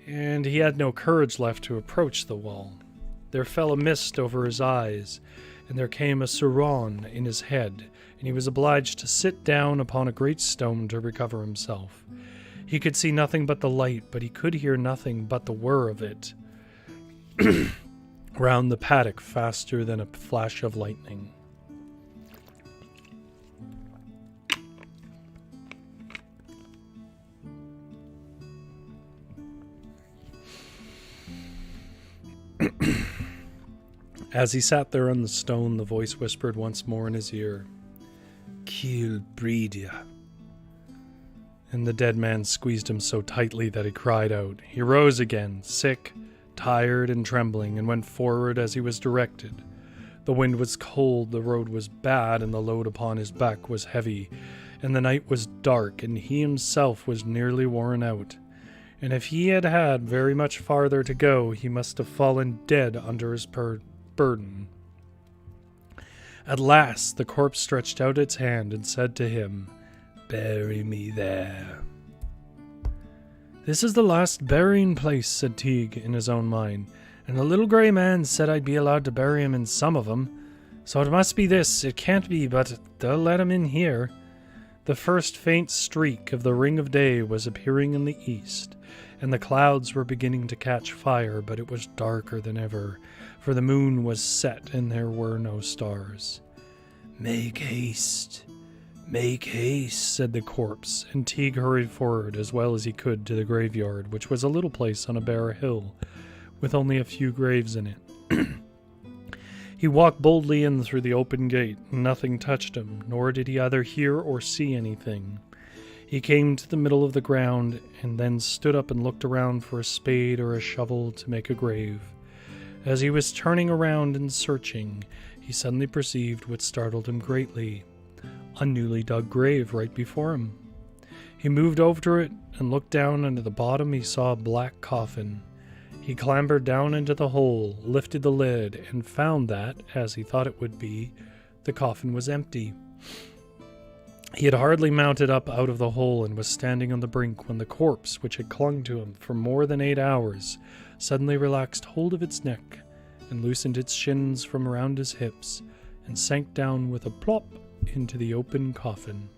Speaker 1: and he had no courage left to approach the wall. There fell a mist over his eyes, and there came a suron in his head, and he was obliged to sit down upon a great stone to recover himself. He could see nothing but the light, but he could hear nothing but the whir of it round the paddock faster than a flash of lightning. As he sat there on the stone, the voice whispered once more in his ear, "Kill Breedia." And the dead man squeezed him so tightly that he cried out. He rose again, sick, tired, and trembling, and went forward as he was directed. The wind was cold, the road was bad, and the load upon his back was heavy, and the night was dark, and he himself was nearly worn out. And if he had had very much farther to go, he must have fallen dead under his burden. At last the corpse stretched out its hand and said to him, "Bury me there." "This is the last burying place," said Teague in his own mind, "and the little grey man said I'd be allowed to bury him in some of them. So it must be this, it can't be, but they'll let him in here." The first faint streak of the ring of day was appearing in the east, and the clouds were beginning to catch fire, but it was darker than ever, for the moon was set and there were no stars. "Make haste, said the corpse, and Teague hurried forward as well as he could to the graveyard, which was a little place on a bare hill, with only a few graves in it. He walked boldly in through the open gate, and nothing touched him, nor did he either hear or see anything. He came to the middle of the ground, and then stood up and looked around for a spade or a shovel to make a grave. As he was turning around and searching, he suddenly perceived what startled him greatly: a newly dug grave right before him. He moved over to it and looked down, and at the bottom he saw a black coffin. He clambered down into the hole, lifted the lid, and found that, as he thought it would be, the coffin was empty. He had hardly mounted up out of the hole and was standing on the brink when the corpse, which had clung to him for more than 8 hours, suddenly relaxed hold of its neck and loosened its shins from around his hips and sank down with a plop into the open coffin.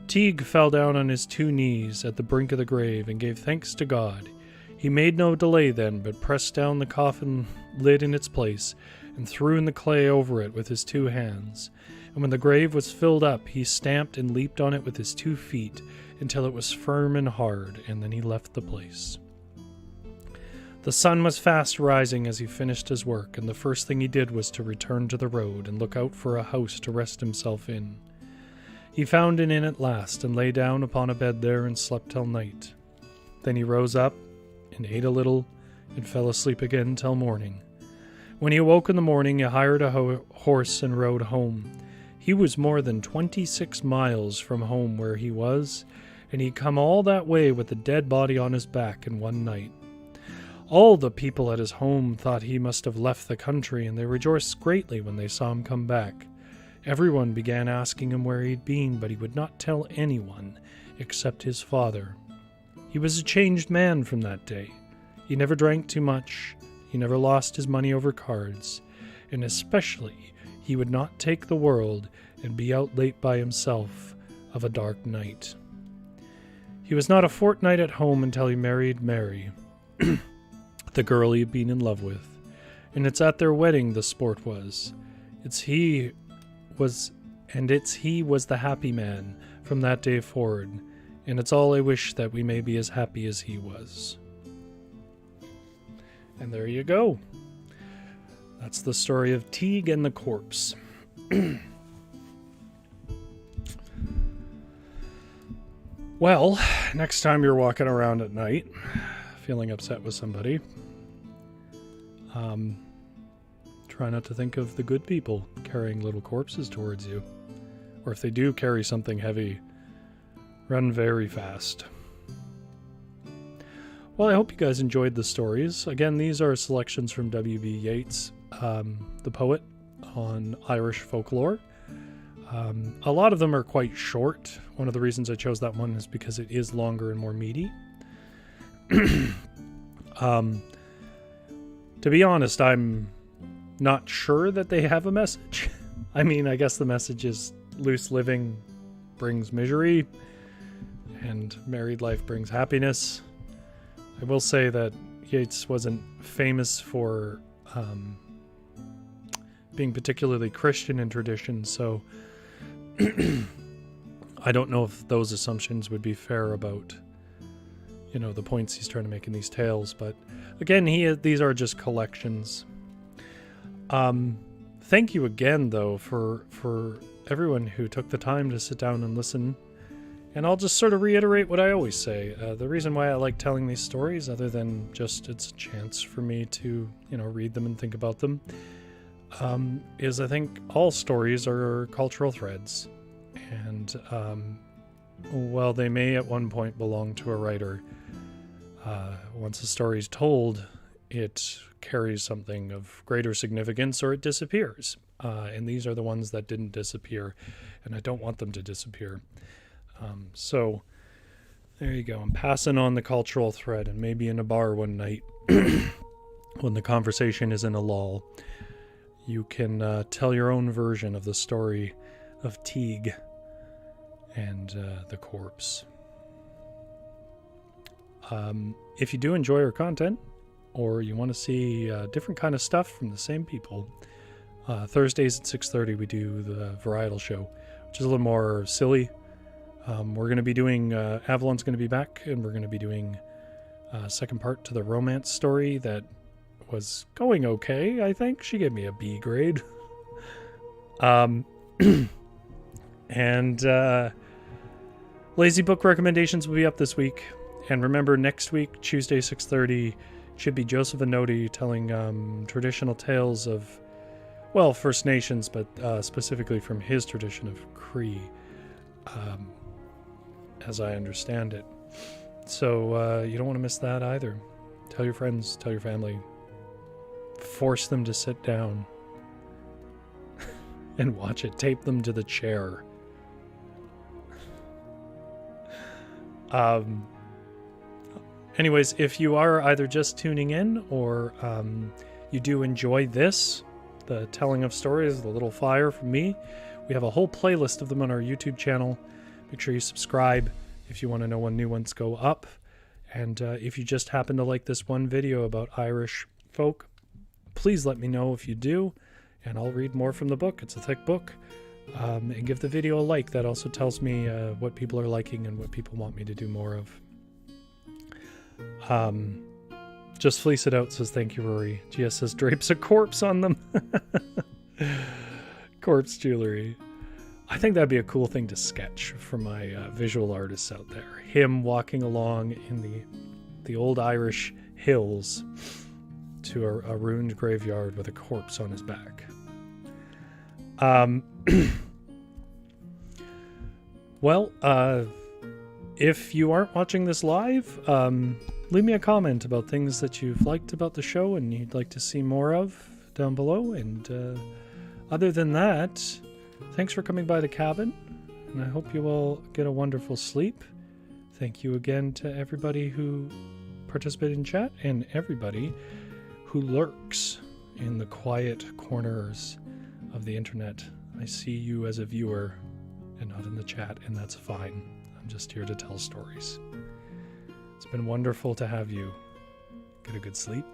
Speaker 1: Teague fell down on his 2 knees at the brink of the grave and gave thanks to God. He made no delay then, but pressed down the coffin lid in its place and threw in the clay over it with his 2 hands. And when the grave was filled up, he stamped and leaped on it with his 2 feet until it was firm and hard, and then he left the place. The sun was fast rising as he finished his work, and the first thing he did was to return to the road and look out for a house to rest himself in. He found an inn at last, and lay down upon a bed there and slept till night. Then he rose up and ate a little, and fell asleep again till morning. When he awoke in the morning, he hired a horse and rode home. He was more than 26 miles from home where he was, and he'd come all that way with a dead body on his back in one night. All the people at his home thought he must have left the country, and they rejoiced greatly when they saw him come back. Everyone began asking him where he'd been, but he would not tell anyone except his father. He was a changed man from that day. He never drank too much, he never lost his money over cards, and especially he would not take the world and be out late by himself of a dark night. He was not a fortnight at home until he married Mary, the girl he had been in love with, and it's at their wedding the sport was. He was the happy man from that day forward, and it's all I wish that we may be as happy as he was. And there you go. That's the story of Teague and the corpse. Well, next time you're walking around at night, feeling upset with somebody, try not to think of the good people carrying little corpses towards you. Or if they do carry something heavy, run very fast. Well, I hope you guys enjoyed the stories. Again, these are selections from W.B. Yeats, the poet, on Irish folklore. A lot of them are quite short. One of the reasons I chose that one is because it is longer and more meaty. To be honest, I'm not sure that they have a message. I mean, I guess the message is loose living brings misery, and married life brings happiness. I will say that Yeats wasn't famous for being particularly Christian in tradition, so I don't know if those assumptions would be fair about, the points he's trying to make in these tales. But again, these are just collections. Thank you again, though, for everyone who took the time to sit down and listen. And I'll just sort of reiterate what I always say. The reason why I like telling these stories, other than just it's a chance for me to, read them and think about them, is I think all stories are cultural threads. And while they may at one point belong to a writer, once a story is told, it carries something of greater significance or it disappears. And these are the ones that didn't disappear, and I don't want them to disappear. So there you go. I'm passing on the cultural thread, and maybe in a bar one night when the conversation is in a lull, you can tell your own version of the story of Teague and the corpse. If you do enjoy our content, or you want to see different kind of stuff from the same people, Thursdays at 6:30 we do the Varietal show, which is a little more silly. We're going to be doing, Avalon's going to be back, and we're going to be doing a second part to the romance story that was going okay, I think. She gave me a B grade. And Lazy Book recommendations will be up this week. And remember, next week, Tuesday, 6:30, should be Joseph Anodi telling traditional tales of, First Nations, but specifically from his tradition of Cree. as I understand it. So you don't want to miss that either. Tell your friends, tell your family. Force them to sit down and watch it. Tape them to the chair. Anyways, if you are either just tuning in or you do enjoy this, the telling of stories, the little fire from me, we have a whole playlist of them on our YouTube channel. Make sure you subscribe if you want to know when new ones go up. And if you just happen to like this one video about Irish folk, please let me know if you do, and I'll read more from the book. It's a thick book. And give the video a like. That also tells me what people are liking and what people want me to do more of. Just Fleece It Out says, thank you, Rory. GS says, drapes a corpse on them. Corpse jewelry. I think that'd be a cool thing to sketch for my visual artists out there. Him walking along in the old Irish hills to a ruined graveyard with a corpse on his back. Well, if you aren't watching this live, leave me a comment about things that you've liked about the show and you'd like to see more of down below. And other than that, thanks for coming by the cabin, and I hope you all get a wonderful sleep. Thank you again to everybody who participated in chat and everybody who lurks in the quiet corners of the internet. I see you as a viewer and not in the chat, and that's fine. I'm just here to tell stories. It's been wonderful to have you. Get a good sleep.